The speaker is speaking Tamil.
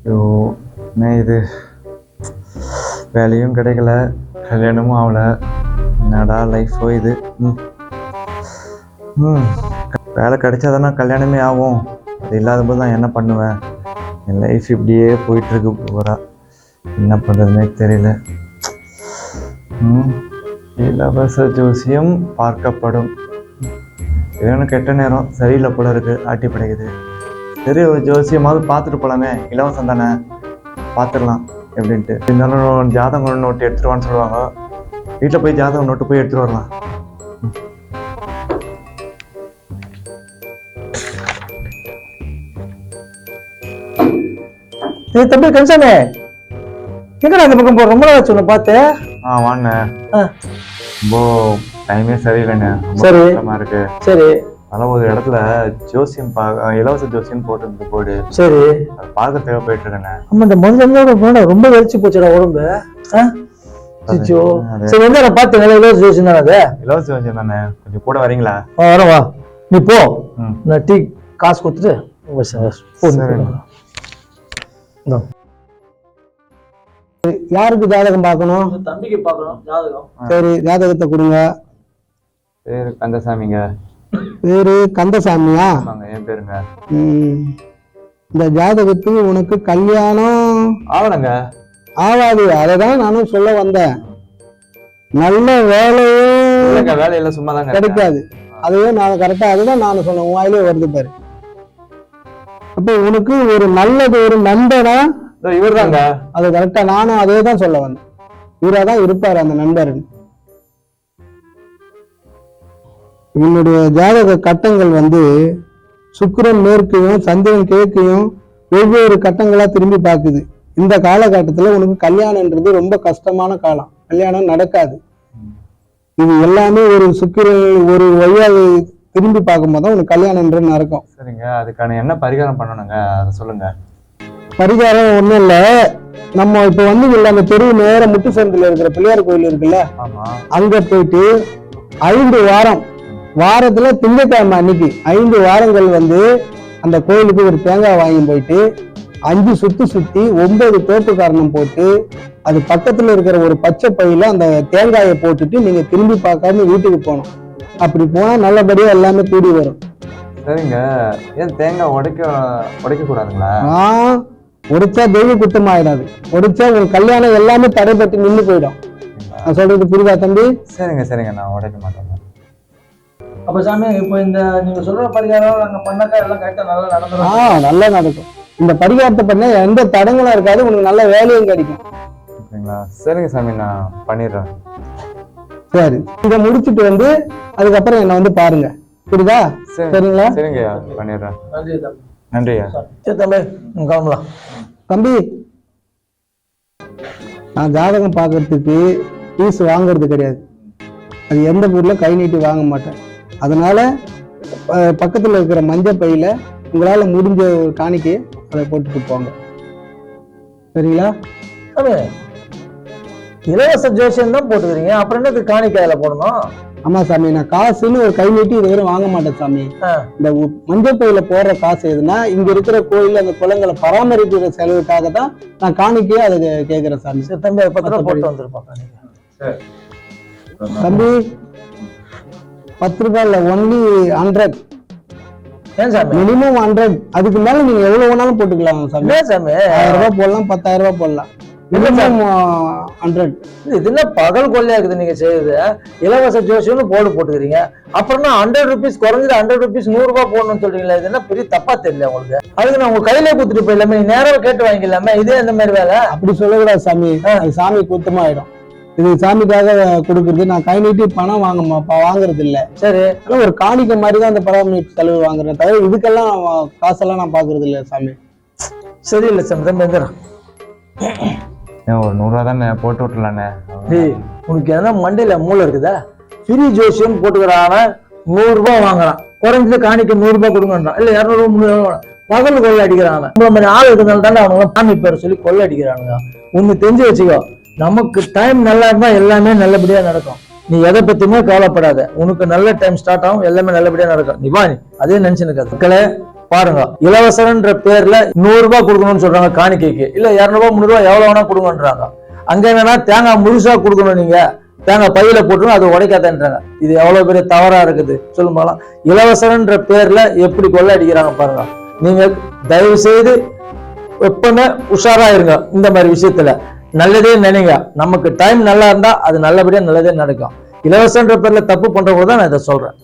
ஐயோ, என்ன இது, வேலையும் கிடைக்கல, கல்யாணமும் ஆகலை, என்னடா லைஃபோ இது. வேலை கிடைச்சாதானே கல்யாணமே ஆகும். அது இல்லாத போது நான் என்ன பண்ணுவேன்? என் லைஃப் இப்படியே போயிட்டுருக்கு. போகிறா என்ன பண்ணுறதுனே தெரியல. இலவச ஜோசியம் பார்க்கப்படும். ஏன்னா கெட்ட நேரம் சரியில்லை போல இருக்கு, ஆட்டி படைக்குது. சரி, ஒரு ஜோசியமாவது பார்த்துட்டு போகலாமே, இலவசம் தானே, பார்த்துடலாம் எப்படின்ட்டு. இருந்தாலும் ஜாதகம் நோட்டு எடுத்துருவான்னு சொல்லுவாங்க. வீட்டில் போய் ஜாதகம் நோட்டு போய் எடுத்துகிட்டு வரலாம். தம்பி கன்சாமே, எங்கடா அந்த பக்கம் போற? ரொம்ப நாள் ஆச்சு உன்னை பார்த்து. வாண்ணே, ரொம்ப டைமே சரியில்லைண்ணே, சரி இருக்கு. சரி, அதெல்லாம் ஒரு இடத்துல ஜோசியம் இலவச ஜோசியம் போட்டு போடு. சரி, பார்க்க தேவை போயிட்டு இருக்கேண்ணே. ஆமா, இந்த மனுஷனோட ரொம்ப வெளிச்சு போச்சுடா உடம்பு. சரி, வந்து நான் பார்த்து இலவச ஜோசியம் தானே? அது இலவச ஜோசியம் தானே, கொஞ்சம் கூட வரீங்களா? வரேன், வா, நீ போ, நான் டீ காசு கொடுத்துட்டு யாருக்கு ஜாதகம் பார்க்கணும்? தம்பிக்கு பார்க்கணும் ஜாதகம். சரி, ஜாதகத்தை கொடுங்க. பேரு கந்தசாமிங்க. பேரு கந்தசாமியா? என் பேருங்க. இந்த ஜாதகத்துக்கு உனக்கு கல்யாணம் ஆவணங்க ஆவாது, அதைதான் நானும் சொல்ல வந்தேன். நல்ல வேலையும் வேலையில சும்மாதான் கிடைக்காது. அதுவே நான் கரெக்டா அதுதான் நானும் சொன்னேன், உன் வாயிலே வருது பாரு. அப்ப உனக்கு ஒரு நல்லது ஒரு நண்பனா இவர் தாங்க. அது கரெக்டா நானும் அதே தான் சொல்ல வந்தேன். இவராதான் இருப்பாரு அந்த நண்பர். இவனுடைய ஜாதக கட்டங்கள் வந்து சுக்கிரன் மேற்கையும் சந்திரன் கிழக்கையும் வெவ்வேறு கட்டங்களா திரும்பி பார்க்குது. இந்த காலகட்டத்துல உனக்கு கல்யாணம்ன்றது ரொம்ப கஷ்டமான காலம், கல்யாணம் நடக்காது. இது எல்லாமே ஒரு சுக்கிரன் ஒரு வழியாக திரும்பி பார்க்கும்போது தான் உனக்கு கல்யாணம்ன்றது நடக்கும். சரிங்க, அதுக்கான என்ன பரிகாரம் பண்ணணுங்க, அதை சொல்லுங்க. பரிகாரம் ஒண்ணும் இல்ல, நம்ம இப்ப வந்து இல்ல அந்த தெருவு நேர முட்டுசந்தில இருக்கிற பிள்ளையார் கோயில் இருக்குல்ல, அங்க போயிட்டு 5 வாரம், வாரத்துல திங்கட்கிழமை அன்னைக்கு 5 வாரங்கள் வந்து அந்த கோயிலுக்கு ஒரு தேங்காய் வாங்கி போயிட்டு 5 சுத்தி 9 தோப்பு காரணம் போட்டு அது பக்கத்துல இருக்கிற ஒரு பச்சை பையில அந்த தேங்காயை போட்டுட்டு நீங்க திரும்பி பார்க்காம வீட்டுக்கு போகணும். அப்படி போனா நல்லபடியா எல்லாமே கூடி வரும். சரிங்க, ஏன் தேங்காய் உடைக்க கூடாதுங்களா? உடைச்சா தெய்வ குத்தம் ஆயிடாது, உடைச்சா உங்க கல்யாணம் எல்லாமே தடைப்பட்டு நின்று போயிடும். நான் சொல்றது புரியுதா தம்பி? சரிங்க சரிங்க, நான் உடைக்க மாட்டேன். அப்ப சாமி, இப்போ இந்த நீங்க சொல்ற பரிகாரம் நாங்க பண்ணாக்கா எல்லாம் கரெக்டா நல்லா நடந்துடும். நல்லா நடக்கும். இந்த பரிகாரத்தை பண்ண எந்த தடங்களும் இருக்காது, உனக்கு நல்ல வேலையும் கிடைக்கும். சரிங்க சாமி, நான் பண்ணிடுறேன். சரி, இதை முடிச்சுட்டு வந்து அதுக்கப்புறம் என்ன வந்து பாருங்க, புரியுதா? சரிங்களா? சரிங்க, பண்ணிடுறேன். நன்றியா. சரி தம்பி, கிளம்பலாம். தம்பி, நான் ஜாதகம் பார்க்கறதுக்கு ஃபீஸ் வாங்குறது கிடையாது. அது எந்த பொருளை கை நீட்டி வாங்க மாட்டேன். அதனால பக்கத்துல இருக்கிற மஞ்சள் பையில உங்களால முடிஞ்ச ஒரு காணிக்கை அதை போட்டுட்டு போங்க. சரிங்களா? இலவச ஜோசியம் தான் போட்டுக்கிறீங்க, அப்புறம் என்ன காணிக்கை அதில் போடணும்? ஆமா சாமி, நான் காசுன்னு ஒரு கை நீட்டி இதுவரை வாங்க மாட்டேன் சாமி. இந்த மஞ்சள் பையில போடுற காசு எதுனா இங்க இருக்கிற கோயில் அந்த குளங்களை பராமரிக்கிற செலவுக்காக தான் நான் காணிக்கையே அதை கேட்கிறேன் சாமி. தம்பி, அதை பத்திரம் போட்டு வந்துருப்பாங்க தம்பி. 10 ரூபாய் இல்ல, ஒன்லி 100. மினிமம் 100. அதுக்கு மேல நீங்க எவ்வளவு வேணாலும் போட்டுக்கலாம் சாமி. 1000 ரூபாய் போடலாம், 10,000 ரூபாய் போடலாம். மினிமம் 100. இது என்ன பகல் கொள்ளையா இருக்குது நீங்க செய்யுது? இலவச ஜோசியம்னு போட்டுக்கிறீங்க, அப்புறம் 100 ருபீஸ் குறைஞ்சது 100 ருபீஸ் 100 ரூபாய் போடணும்னு சொல்றீங்களா? இது என்ன பெரிய தப்பா தெரியல உங்களுக்கு? அதுக்கு நான் உங்க கையில கொடுத்துட்டு போயிடலாமே, நீ நேரம் கேட்டு வாங்கிக்கலாமே. இதே இந்த மாதிரி வேலை அப்படி சொல்லக்கூடாது சாமி, சாமி குத்தமா ஆயிடும். இது சாமிக்காக கொடுக்குறது, நான் கை நீட்டி பணம் வாங்குறது இல்லை. சரி, ஒரு காணிக்கை மாதிரி தான் அந்த பராமரிப்பு செலவு வாங்குறேன், தவிர இதுக்கெல்லாம் காசெல்லாம் நான் பாக்குறது இல்லை சாமி. சரி இல்லை சாமி, வந்துடுறேன். ஒரு 100 ரூபா தானே போட்டு விட்டுலானே. உனக்கு எதனா மண்டையில மூளை இருக்குதா? ஃப்ரீ ஜோசியம் போட்டுக்கிறான், 100 ரூபாய் வாங்குறான், குறைஞ்சது காணிக்க 100 ரூபாய் கொடுங்கன்றான், இல்ல 200 300 பகல் கொள்ளை அடிக்கிறான். நம்மள மாதிரி ஆள் இருக்கிறதால தானே அவங்க சாமி பேர் சொல்லி கொள்ளை அடிக்கிறானுங்க. ஒண்ணு தெரிஞ்சு வச்சுக்கோ, நமக்கு டைம் நல்லா இருந்தா எல்லாமே நல்லபடியா நடக்கும். நீ எதை பத்தியுமே கவலைப்படாத, உனக்கு நல்ல டைம் ஸ்டார்ட் ஆகும், எல்லாமே நல்லபடியா நடக்கும். நீ வா, நீ அதே நினைச்சு இருக்காது. மக்களே, பாருங்க, இலவசன்ற பேர்ல 100 ரூபாய் கொடுக்கணும்னு சொல்றாங்க காணிக்கைக்கு, இல்ல 200 ரூபாய் 300 ரூபாய் எவ்வளவு வேணா கொடுங்கன்றாங்க. அங்க என்னன்னா தேங்காய் முழுசா கொடுக்கணும், நீங்க தேங்காய் பையில போட்டுரும், அது உடைக்காதன்றாங்க. இது எவ்வளவு பெரிய தவறா இருக்குது சொல்லும் போலாம். இலவசன்ற பேர்ல எப்படி கொள்ளை அடிக்கிறாங்க பாருங்க. நீங்க தயவு செய்து எப்பவுமே உஷாரா இருங்க இந்த மாதிரி விஷயத்துல. நல்லதே நினைங்க, நமக்கு டைம் நல்லா இருந்தா அது நல்லபடியா நல்லதே நடக்கும். இலவசன்ற பேர்ல தப்பு பண்றவங்க தான் நான் இதை சொல்றேன்.